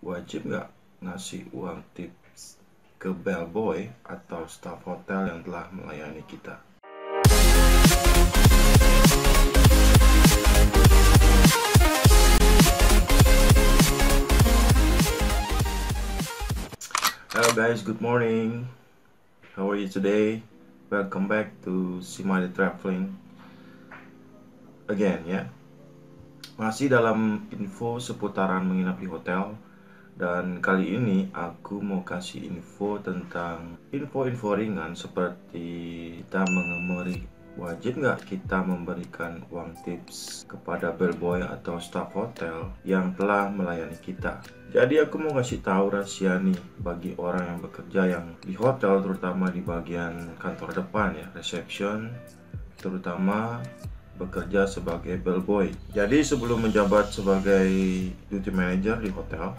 wajib nggak ngasih uang tips ke bellboy atau staf hotel yang telah melayani kita? Hello guys, good morning. How are you today? Welcome back to Simadi Traveling again ya. Masih dalam info seputaran menginap di hotel. Dan kali ini aku mau kasih info tentang info-info ringan seperti wajib nggak kita memberikan uang tips kepada bellboy atau staf hotel yang telah melayani kita. Jadi aku mau kasih tahu rahasia nih bagi orang yang bekerja yang di hotel, terutama di bagian kantor depan ya, reception, terutama bekerja sebagai bellboy. Jadi sebelum menjabat sebagai duty manager di hotel,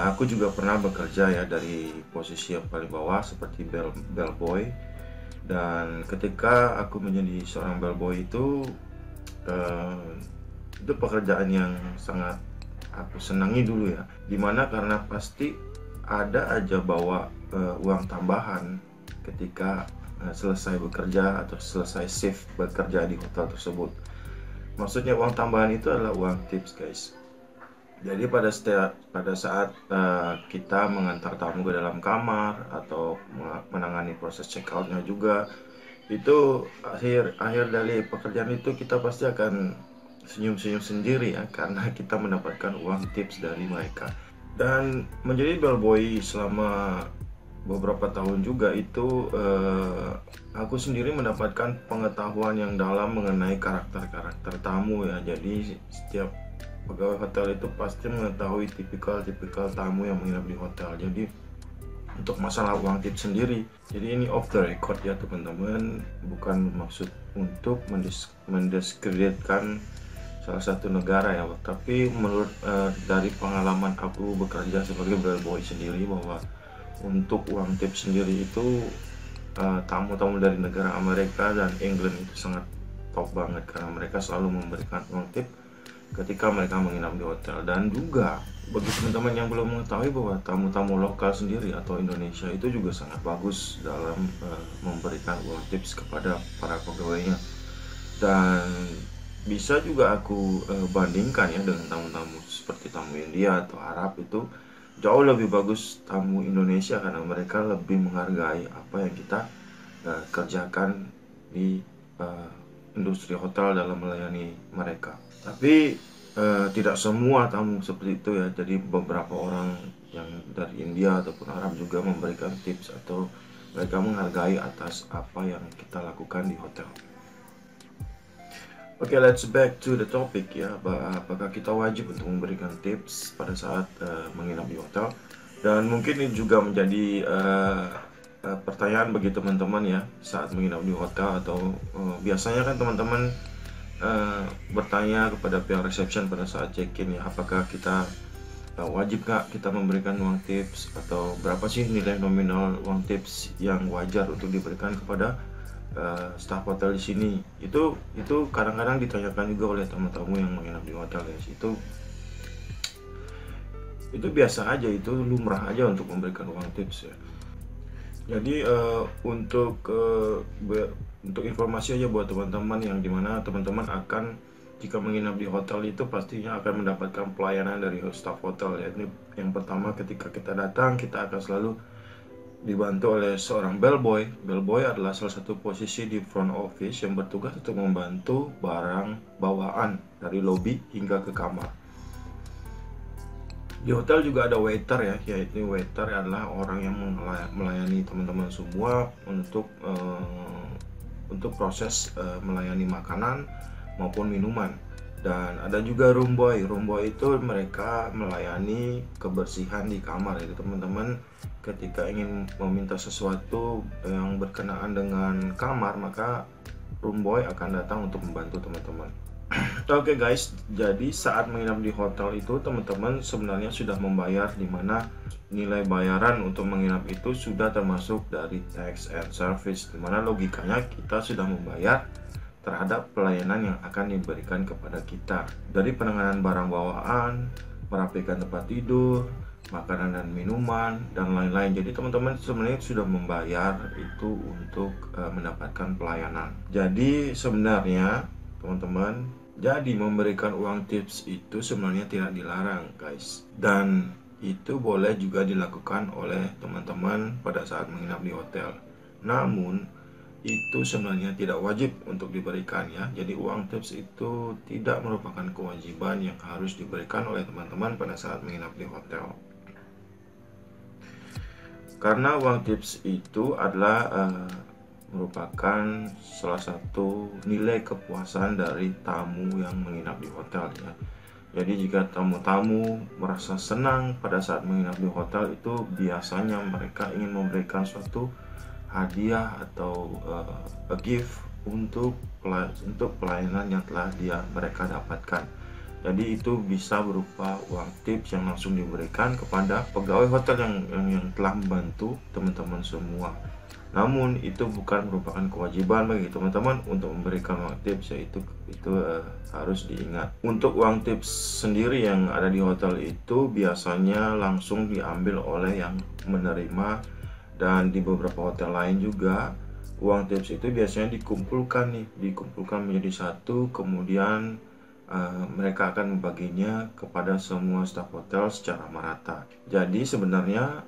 aku juga pernah bekerja ya dari posisi yang paling bawah seperti bellboy. Dan ketika aku menjadi seorang bellboy itu pekerjaan yang sangat aku senangi dulu ya. Dimana karena pasti ada aja bawa uang tambahan ketika selesai bekerja atau selesai shift bekerja di hotel tersebut. Maksudnya uang tambahan itu adalah uang tips guys. Jadi pada saat kita mengantar tamu ke dalam kamar atau menangani proses check outnya juga, itu akhir dari pekerjaan itu kita pasti akan senyum-senyum sendiri ya, karena kita mendapatkan uang tips dari mereka. Dan menjadi bellboy selama beberapa tahun juga itu aku sendiri mendapatkan pengetahuan yang dalam mengenai karakter tamu ya. Jadi setiap pegawai hotel itu pasti mengetahui tipikal tamu yang menginap di hotel. Jadi untuk masalah uang tips sendiri, jadi ini off the record ya teman-teman, bukan maksud untuk mendiskreditkan salah satu negara ya, tapi menurut dari pengalaman aku bekerja sebagai bellboy sendiri, bahwa untuk uang tips sendiri itu tamu-tamu dari negara Amerika dan England itu sangat top banget, karena mereka selalu memberikan uang tip ketika mereka menginap di hotel. Dan juga bagi teman-teman yang belum mengetahui bahwa tamu-tamu lokal sendiri atau Indonesia itu juga sangat bagus dalam memberikan uang tips kepada para pegawainya. Dan bisa juga aku bandingkan ya dengan tamu-tamu seperti tamu India atau Arab, itu jauh lebih bagus tamu Indonesia karena mereka lebih menghargai apa yang kita kerjakan di industri hotel dalam melayani mereka. Tapi tidak semua tamu seperti itu ya. Jadi beberapa orang yang dari India ataupun Arab juga memberikan tips atau mereka menghargai atas apa yang kita lakukan di hotel. Oke, let's back to the topic ya. Apakah kita wajib untuk memberikan tips pada saat menginap di hotel? Dan mungkin ini juga menjadi pertanyaan bagi teman-teman ya saat menginap di hotel, atau biasanya kan teman-teman bertanya kepada pihak reception pada saat check-in ya, apakah kita wajib nggak kita memberikan uang tips, atau berapa sih nilai nominal uang tips yang wajar untuk diberikan kepada staf hotel di sini. Itu kadang-kadang ditanyakan juga oleh tamu-tamu yang menginap di hotel guys. Itu biasa aja, itu lumrah aja untuk memberikan uang tips ya. Jadi untuk informasi aja buat teman-teman yang dimana teman-teman akan, jika menginap di hotel itu pastinya akan mendapatkan pelayanan dari staf hotel ya. Ini yang pertama, ketika kita datang kita akan selalu dibantu oleh seorang bellboy. Bellboy adalah salah satu posisi di front office yang bertugas untuk membantu barang bawaan dari lobby hingga ke kamar. Di hotel juga ada waiter ya, yaitu waiter adalah orang yang melayani teman-teman semua untuk proses melayani makanan maupun minuman. Dan ada juga room boy. Room boy itu mereka melayani kebersihan di kamar. Jadi teman-teman ketika ingin meminta sesuatu yang berkenaan dengan kamar, maka room boy akan datang untuk membantu teman-teman. Oke guys, jadi saat menginap di hotel itu teman-teman sebenarnya sudah membayar, dimana nilai bayaran untuk menginap itu sudah termasuk dari tax and service, dimana logikanya kita sudah membayar terhadap pelayanan yang akan diberikan kepada kita, dari penanganan barang bawaan, merapikan tempat tidur, makanan dan minuman, dan lain-lain. Jadi teman-teman sebenarnya sudah membayar itu untuk mendapatkan pelayanan. Jadi sebenarnya teman-teman, jadi memberikan uang tips itu sebenarnya tidak dilarang guys, dan itu boleh juga dilakukan oleh teman-teman pada saat menginap di hotel. Namun itu sebenarnya tidak wajib untuk diberikan ya. Jadi uang tips itu tidak merupakan kewajiban yang harus diberikan oleh teman-teman pada saat menginap di hotel. Karena uang tips itu adalah merupakan salah satu nilai kepuasan dari tamu yang menginap di hotel ya. Jadi jika tamu-tamu merasa senang pada saat menginap di hotel, itu biasanya mereka ingin memberikan suatu hadiah atau a gift untuk pelayanan yang telah mereka dapatkan. Jadi itu bisa berupa uang tips yang langsung diberikan kepada pegawai hotel yang telah membantu teman-teman semua. Namun itu bukan merupakan kewajiban bagi teman-teman untuk memberikan uang tips, yaitu harus diingat. Untuk uang tips sendiri yang ada di hotel itu biasanya langsung diambil oleh yang menerima, dan di beberapa hotel lain juga uang tips itu biasanya dikumpulkan menjadi satu, kemudian mereka akan membaginya kepada semua staf hotel secara merata. Jadi sebenarnya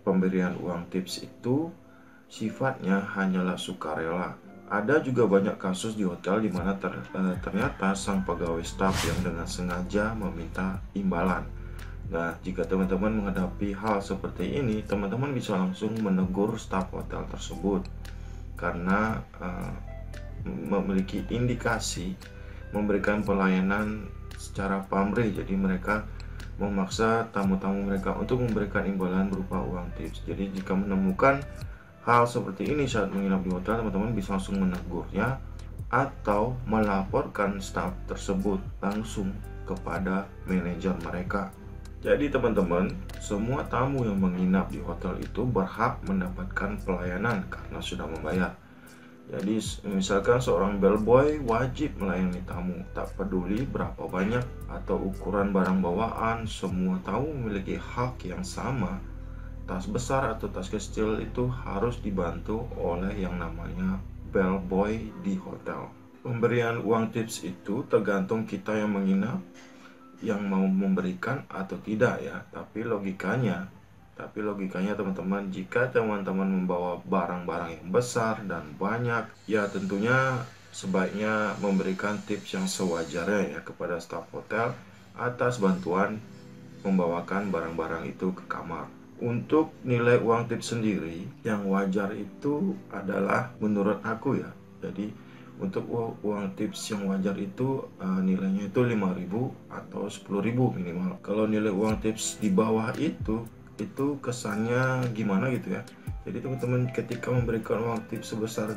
pemberian uang tips itu sifatnya hanyalah sukarela. Ada juga banyak kasus di hotel di mana ternyata sang pegawai staf yang dengan sengaja meminta imbalan. Nah, jika teman-teman menghadapi hal seperti ini, teman-teman bisa langsung menegur staf hotel tersebut karena memiliki indikasi memberikan pelayanan secara pamrih. Jadi mereka memaksa tamu-tamu mereka untuk memberikan imbalan berupa uang tips. Jadi jika menemukan hal seperti ini saat menginap di hotel, teman-teman bisa langsung menegurnya atau melaporkan staf tersebut langsung kepada manajer mereka. Jadi teman-teman, semua tamu yang menginap di hotel itu berhak mendapatkan pelayanan karena sudah membayar. Jadi misalkan seorang bellboy wajib melayani tamu, tak peduli berapa banyak atau ukuran barang bawaan, semua tamu memiliki hak yang sama. Tas besar atau tas kecil itu harus dibantu oleh yang namanya bellboy di hotel. Pemberian uang tips itu tergantung kita yang menginap, yang mau memberikan atau tidak ya. Tapi logikanya teman-teman, jika teman-teman membawa barang-barang yang besar dan banyak, ya tentunya sebaiknya memberikan tips yang sewajarnya ya kepada staf hotel atas bantuan membawakan barang-barang itu ke kamar. Untuk nilai uang tips sendiri yang wajar itu adalah menurut aku ya. Jadi untuk uang tips yang wajar itu nilainya itu 5.000 atau 10.000 minimal. Kalau nilai uang tips di bawah itu kesannya gimana gitu ya. Jadi teman-teman ketika memberikan uang tips sebesar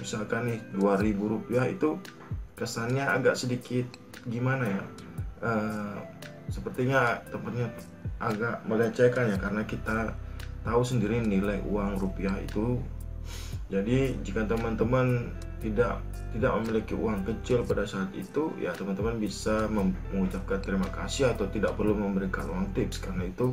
misalkan nih 2.000 rupiah, itu kesannya agak sedikit gimana ya, sepertinya tempatnya agak melecehkan ya, karena kita tahu sendiri nilai uang rupiah itu. Jadi jika teman-teman tidak memiliki uang kecil pada saat itu, ya teman-teman bisa mengucapkan terima kasih atau tidak perlu memberikan uang tips, karena itu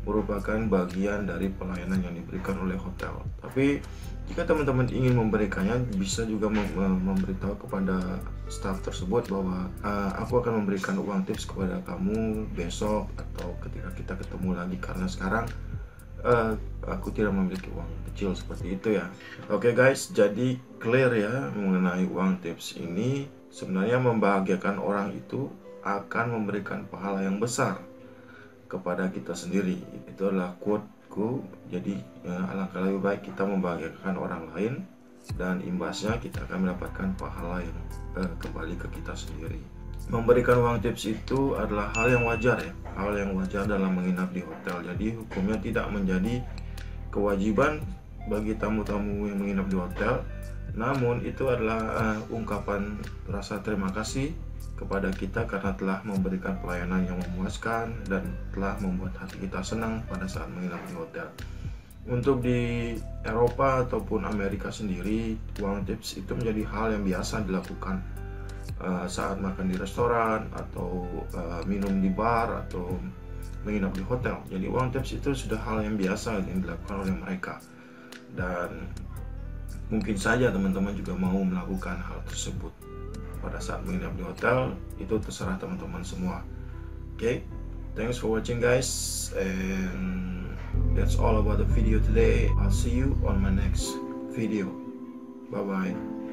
merupakan bagian dari pelayanan yang diberikan oleh hotel. Tapi jika teman-teman ingin memberikannya, bisa juga memberitahu kepada staf tersebut bahwa aku akan memberikan uang tips kepada kamu besok atau ketika kita ketemu lagi, karena sekarang aku tidak memiliki uang kecil, seperti itu ya. Oke guys, jadi clear ya mengenai uang tips ini. Sebenarnya membahagiakan orang itu akan memberikan pahala yang besar kepada kita sendiri. Itu adalah quoteku. Jadi alangkah lebih baik kita membahagiakan orang lain, dan imbasnya kita akan mendapatkan pahala yang kembali ke kita sendiri. Memberikan uang tips itu adalah hal yang wajar ya, hal yang wajar dalam menginap di hotel. Jadi hukumnya tidak menjadi kewajiban bagi tamu-tamu yang menginap di hotel, namun itu adalah ungkapan rasa terima kasih kepada kita karena telah memberikan pelayanan yang memuaskan dan telah membuat hati kita senang pada saat menginap di hotel. Untuk di Eropa ataupun Amerika sendiri, uang tips itu menjadi hal yang biasa dilakukan. saat makan di restoran atau minum di bar atau menginap di hotel. Jadi uang tips itu sudah hal yang biasa yang dilakukan oleh mereka, dan mungkin saja teman-teman juga mau melakukan hal tersebut pada saat menginap di hotel. Itu terserah teman-teman semua. Okay, thanks for watching guys, and that's all about the video today. I'll see you on my next video. Bye bye.